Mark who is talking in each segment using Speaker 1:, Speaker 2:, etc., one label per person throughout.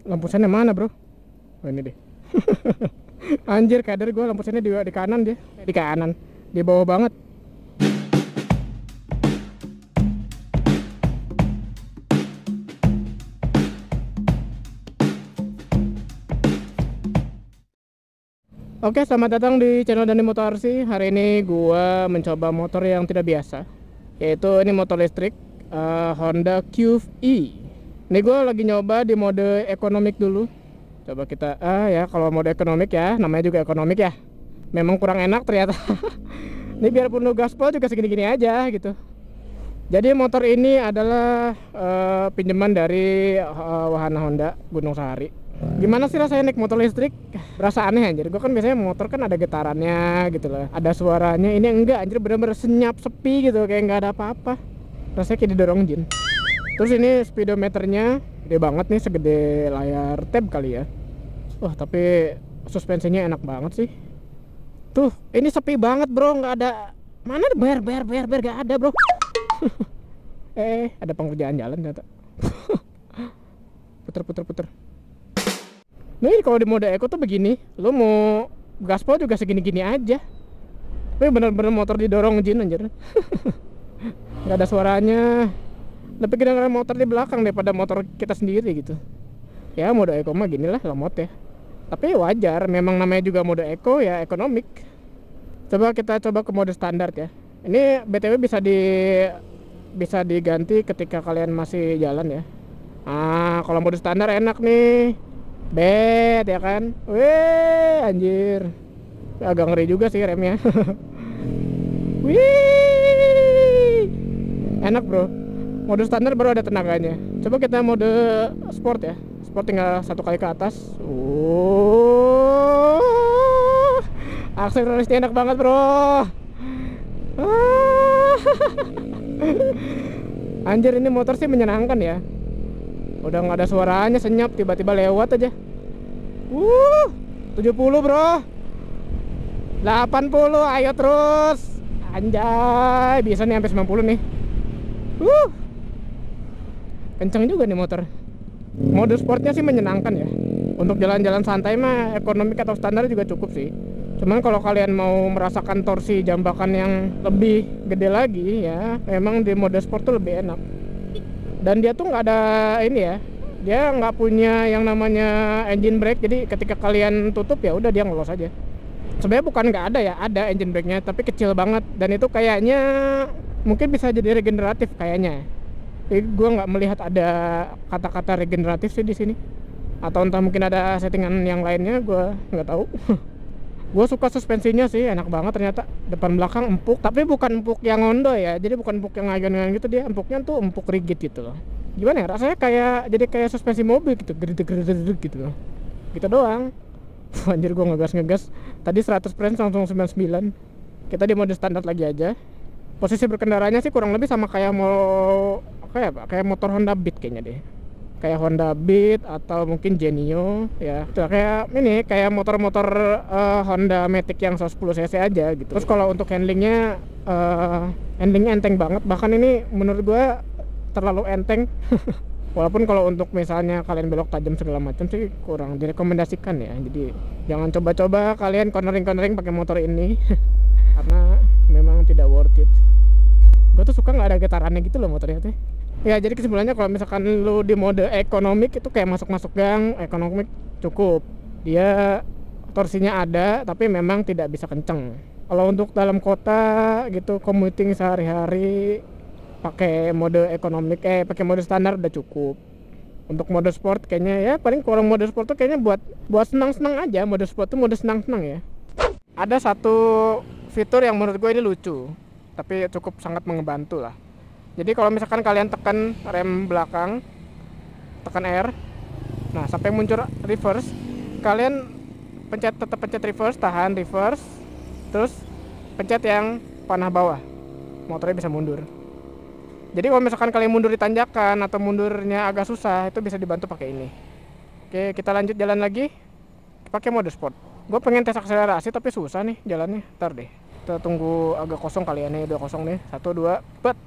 Speaker 1: Lampu sennya mana bro? Oh ini deh. Anjir kader gue lampu sennya di kanan dia. Di kanan. Di bawah banget. Oke, selamat datang di channel Dani Motorsi. Hari ini gua mencoba motor yang tidak biasa, yaitu ini motor listrik Honda Cube E. Ini gua lagi nyoba di mode ekonomik dulu. Coba kita ya kalau mode ekonomik ya, namanya juga ekonomik ya. Memang kurang enak ternyata. Ini biarpun lu gaspol juga segini-gini aja gitu. Jadi motor ini adalah pinjaman dari wahana Honda Gunung Sahari. Gimana sih rasanya naik motor listrik? Berasa aneh anjir. Gue kan biasanya motor kan ada getarannya gitu loh, ada suaranya. Ini enggak anjir, bener-bener senyap, sepi gitu, kayak nggak ada apa-apa. Rasanya kayak didorong jin. Terus ini speedometernya gede banget nih, segede layar tab kali ya. Wah tapi suspensinya enak banget sih. Tuh ini sepi banget bro, nggak ada. Mana bayar gak ada bro. Ada pengerjaan jalan ternyata. Puter. Nih kalau di mode eco tuh begini, lo mau gaspol juga segini-gini aja. Tapi bener-bener motor didorong jin anjir. Nggak ada suaranya. Lebih kedengaran motor di belakang daripada motor kita sendiri gitu. Ya mode eco mah gini lah, lemot ya. Tapi wajar, memang namanya juga mode eco ya, ekonomik. Coba kita coba ke mode standar ya. Ini BTW bisa diganti ketika kalian masih jalan ya. Kalau mode standar enak nih. Bet ya kan. Wih anjir, agak ngeri juga sih remnya. Wih, enak bro. Mode standar baru ada tenaganya. Coba kita mode sport ya. Sport tinggal satu kali ke atas. Akselerasinya enak banget bro. Anjir, ini motor sih menyenangkan ya. Udah nggak ada suaranya, senyap, tiba-tiba lewat aja. 70 bro, 80, ayo terus. Anjay, bisa nih sampai 90 nih. Kenceng juga nih motor. Mode sportnya sih menyenangkan ya. Untuk jalan-jalan santai mah ekonomik atau standar juga cukup sih. Cuman kalau kalian mau merasakan torsi jambakan yang lebih gede lagi ya, memang di mode sport tuh lebih enak. Dan dia tuh nggak ada ini ya, dia nggak punya yang namanya engine brake. Jadi ketika kalian tutup ya udah dia ngelos aja. Sebenarnya bukan nggak ada ya, ada engine brake-nya tapi kecil banget. Dan itu kayaknya mungkin bisa jadi regeneratif kayaknya. Tapi gue nggak melihat ada kata-kata regeneratif sih di sini. Atau entah mungkin ada settingan yang lainnya, gue nggak tahu. Gue suka suspensinya sih, enak banget ternyata. Depan belakang empuk, tapi bukan empuk yang Honda ya. Jadi bukan empuk yang ngayon-ngayon gitu, dia empuknya tuh empuk rigid gitu loh. Gimana ya, rasanya kayak suspensi mobil gitu, gede-gede gitu loh. Gitu doang. Anjir, gue ngegas. Tadi 100% langsung 99. Kita di mode standar lagi aja. Posisi berkendaranya sih kurang lebih sama kayak kayak motor Honda Beat kayaknya deh. Kayak Honda Beat atau mungkin Genio ya. Itu kayak motor-motor Honda Matic yang 110 cc aja gitu. Terus kalau untuk handlingnya enteng banget. Bahkan ini menurut gue terlalu enteng. Walaupun kalau untuk misalnya kalian belok tajam segala macam sih kurang direkomendasikan ya. Jadi jangan coba-coba kalian cornering pakai motor ini. Karena memang tidak worth it. Gue tuh suka nggak ada getarannya gitu loh motornya tuh. Ya jadi kesimpulannya kalau misalkan lu di mode ekonomik itu kayak masuk gang, ekonomik cukup. Dia torsinya ada tapi memang tidak bisa kenceng. Kalau untuk dalam kota gitu commuting sehari-hari pakai mode ekonomik, pakai mode standar udah cukup. Untuk mode sport kayaknya ya paling kalau mode sport tuh kayaknya buat senang-senang aja. Mode sport tuh mode senang-senang ya. Ada satu fitur yang menurut gue ini lucu, tapi cukup sangat membantu lah. Jadi kalau misalkan kalian tekan rem belakang, tekan R, nah sampai muncul reverse, kalian tetap pencet reverse, tahan reverse, terus pencet yang panah bawah, motornya bisa mundur. Jadi kalau misalkan kalian mundur di tanjakan atau mundurnya agak susah, itu bisa dibantu pakai ini. Oke, kita lanjut jalan lagi, pakai mode sport. Gue pengen tes akselerasi tapi susah nih jalannya. Ntar deh, kita tunggu agak kosong kali ya nih, udah kosong nih. 1, 2, bet.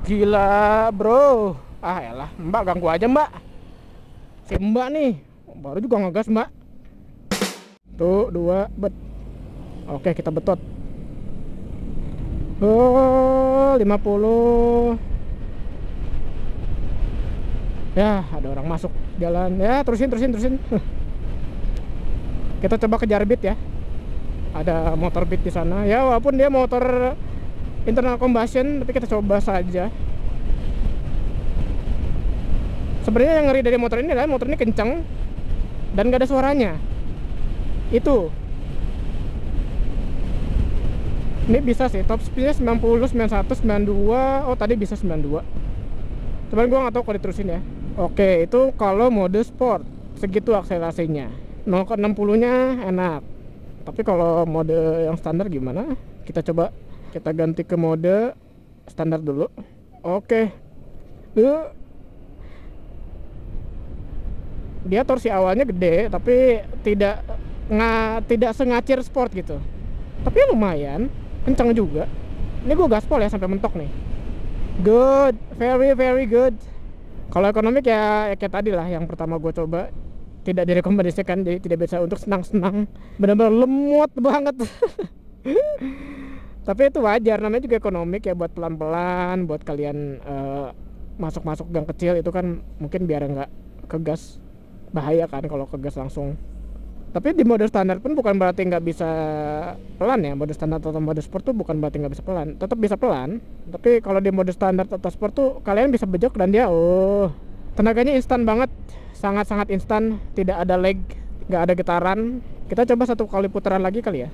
Speaker 1: Gila bro. Ah elah, mbak ganggu aja mbak. Si mbak nih, baru juga ngegas mbak. Tuh, 2, bet. Oke, kita betot. Oh, 50. Ya, ada orang masuk jalan. Ya, terusin. Kita coba kejar beat ya. Ada motor beat di sana. Ya, walaupun dia motor internal combustion, tapi kita coba saja. Sebenarnya yang ngeri dari motor ini adalah motor ini kencang dan gak ada suaranya. Itu. Ini bisa sih, top speednya 90, 91, 92. Oh, tadi bisa 92. Cuman gua nggak tahu kalau diterusin ya. Oke, itu kalau mode sport. Segitu akselerasinya. 0 ke 60-nya enak. Tapi kalau mode yang standar gimana? Kita coba. Kita ganti ke mode standar dulu. Oke. Dia torsi awalnya gede, tapi tidak sengacir sport gitu. Tapi lumayan, kencang juga. Ini gue gaspol ya sampai mentok nih. Good, very good. Kalau ekonomik ya kayak tadi lah yang pertama gue coba, tidak direkomendasikan, jadi tidak bisa untuk senang-senang. Benar-benar lemot banget. Tapi itu wajar, namanya juga ekonomik ya, buat pelan-pelan, buat kalian masuk-masuk gang kecil itu kan mungkin biar nggak kegas. Bahaya kan kalau kegas langsung. Tapi di mode standar pun bukan berarti nggak bisa pelan ya. Mode standar atau mode sport tuh bukan berarti nggak bisa pelan, tetap bisa pelan. Tapi kalau di mode standar atau sport tuh kalian bisa bejok dan dia tenaganya instan banget, sangat-sangat instan, tidak ada lag, nggak ada getaran. Kita coba 1 kali putaran lagi kali ya.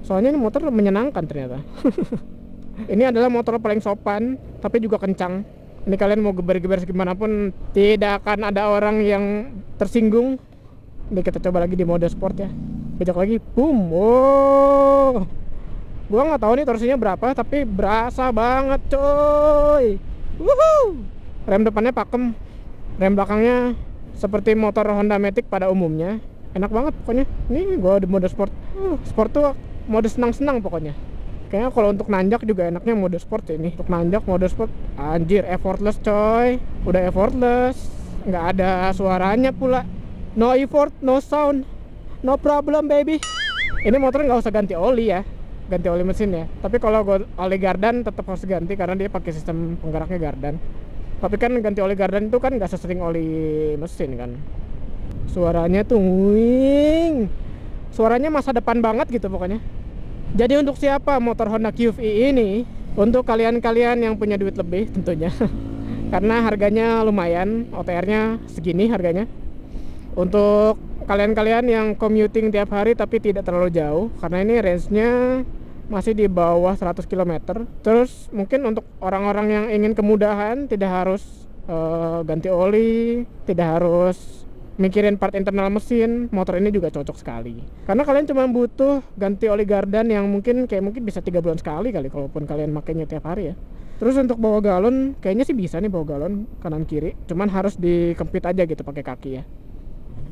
Speaker 1: Soalnya ini motor menyenangkan ternyata. Ini adalah motor paling sopan, tapi juga kencang. Ini kalian mau geber-geber segimanapun tidak akan ada orang yang tersinggung. Ini kita coba lagi di mode sport ya. Bejak lagi, boom. Oh, gua nggak tahu nih torsinya berapa, tapi berasa banget coy. Woohoo. Rem depannya pakem, rem belakangnya seperti motor Honda Matic pada umumnya. Enak banget pokoknya. Ini gua di mode sport. Sport tuh mode senang-senang pokoknya. Kayaknya kalau untuk nanjak juga enaknya mode sport ini. Untuk nanjak mode sport, anjir, effortless coy. Udah effortless, nggak ada suaranya pula. No effort, no sound, no problem baby. Ini motor nggak usah ganti oli ya, ganti oli mesin ya. Tapi kalau oli gardan tetap harus ganti karena dia pakai sistem penggeraknya gardan. Tapi kan ganti oli gardan itu kan nggak sesering oli mesin kan. Suaranya tuh wing, suaranya masa depan banget gitu pokoknya. Jadi untuk siapa motor Honda QV ini? Untuk kalian-kalian yang punya duit lebih tentunya. Karena harganya lumayan, OTR-nya segini harganya. Untuk kalian-kalian yang commuting tiap hari tapi tidak terlalu jauh, karena ini range-nya masih di bawah 100 km. Terus mungkin untuk orang-orang yang ingin kemudahan, tidak harus ganti oli, tidak harus mikirin part internal mesin, motor ini juga cocok sekali. Karena kalian cuma butuh ganti oli gardan yang mungkin bisa 3 bulan sekali kali, kalaupun kalian makainya tiap hari ya. Terus untuk bawa galon, kayaknya sih bisa nih bawa galon kanan kiri, cuman harus dikempit aja gitu pakai kaki ya.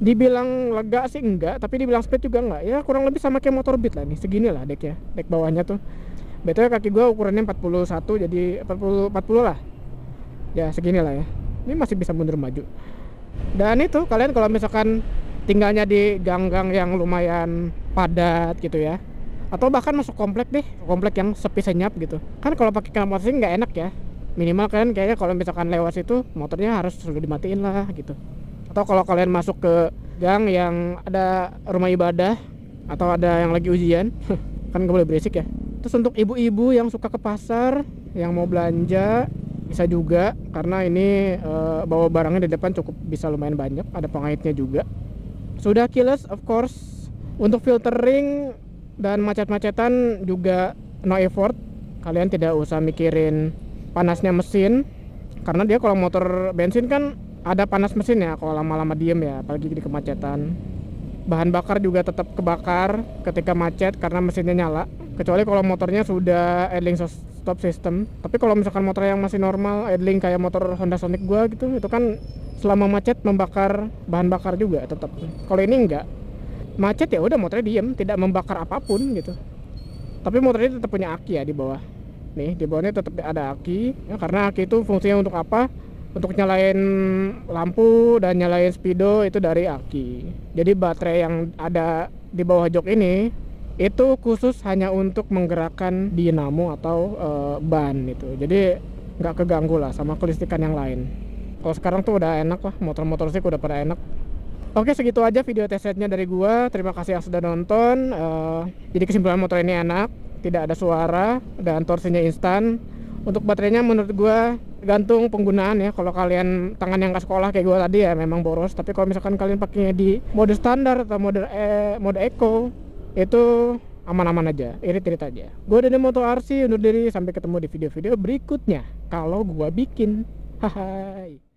Speaker 1: Dibilang lega sih enggak, tapi dibilang speed juga enggak. Ya kurang lebih sama kayak motor Beat lah nih, segini lah deknya, dek bawahnya tuh. BTW kaki gua ukurannya 41, jadi 40 lah. Ya segini lah ya. Ini masih bisa mundur maju. Dan itu kalian kalau misalkan tinggalnya di gang-gang yang lumayan padat gitu ya, atau bahkan masuk komplek deh, komplek yang sepi senyap gitu kan, kalau pakai knalpot sih nggak enak ya. Minimal kalian kayaknya kalau misalkan lewat situ motornya harus selalu dimatiin lah gitu. Atau kalau kalian masuk ke gang yang ada rumah ibadah atau ada yang lagi ujian kan nggak boleh berisik ya. Terus untuk ibu-ibu yang suka ke pasar, yang mau belanja, bisa juga, karena ini bawa barangnya di depan cukup bisa lumayan banyak, ada pengaitnya juga. Sudah keyless of course. Untuk filtering dan macet-macetan juga no effort. Kalian tidak usah mikirin panasnya mesin, karena dia kalau motor bensin kan ada panas mesin ya kalau lama-lama diem ya, apalagi di kemacetan. Bahan bakar juga tetap kebakar ketika macet karena mesinnya nyala, kecuali kalau motornya sudah idling stop system. Tapi kalau misalkan motor yang masih normal idling kayak motor Honda Sonic gua gitu, itu kan selama macet membakar bahan bakar juga tetap. Kalau ini enggak, macet ya udah motornya diem, tidak membakar apapun gitu. Tapi motor ini tetap punya aki ya di bawah. Nih di bawahnya tetap ada aki ya, karena aki itu fungsinya untuk apa? Untuk nyalain lampu dan nyalain speedo itu dari aki. Jadi baterai yang ada di bawah jok ini itu khusus hanya untuk menggerakkan dinamo atau ban itu. Jadi nggak keganggu lah sama kelistrikan yang lain. Kalau sekarang tuh udah enak lah, motor-motor sih udah pada enak. Oke, segitu aja video test ride-nya dari gua. Terima kasih yang sudah nonton. Jadi kesimpulan, motor ini enak, tidak ada suara, dan torsinya instan. Untuk baterainya menurut gua gantung penggunaan ya. Kalau kalian tangan yang nggak sekolah kayak gua tadi ya memang boros. Tapi kalau misalkan kalian pakainya di mode standar atau mode eco, itu aman-aman aja, irit-irit aja. Gua dari Moto RC undur diri, sampai ketemu di video-video berikutnya kalau gua bikin. Hai.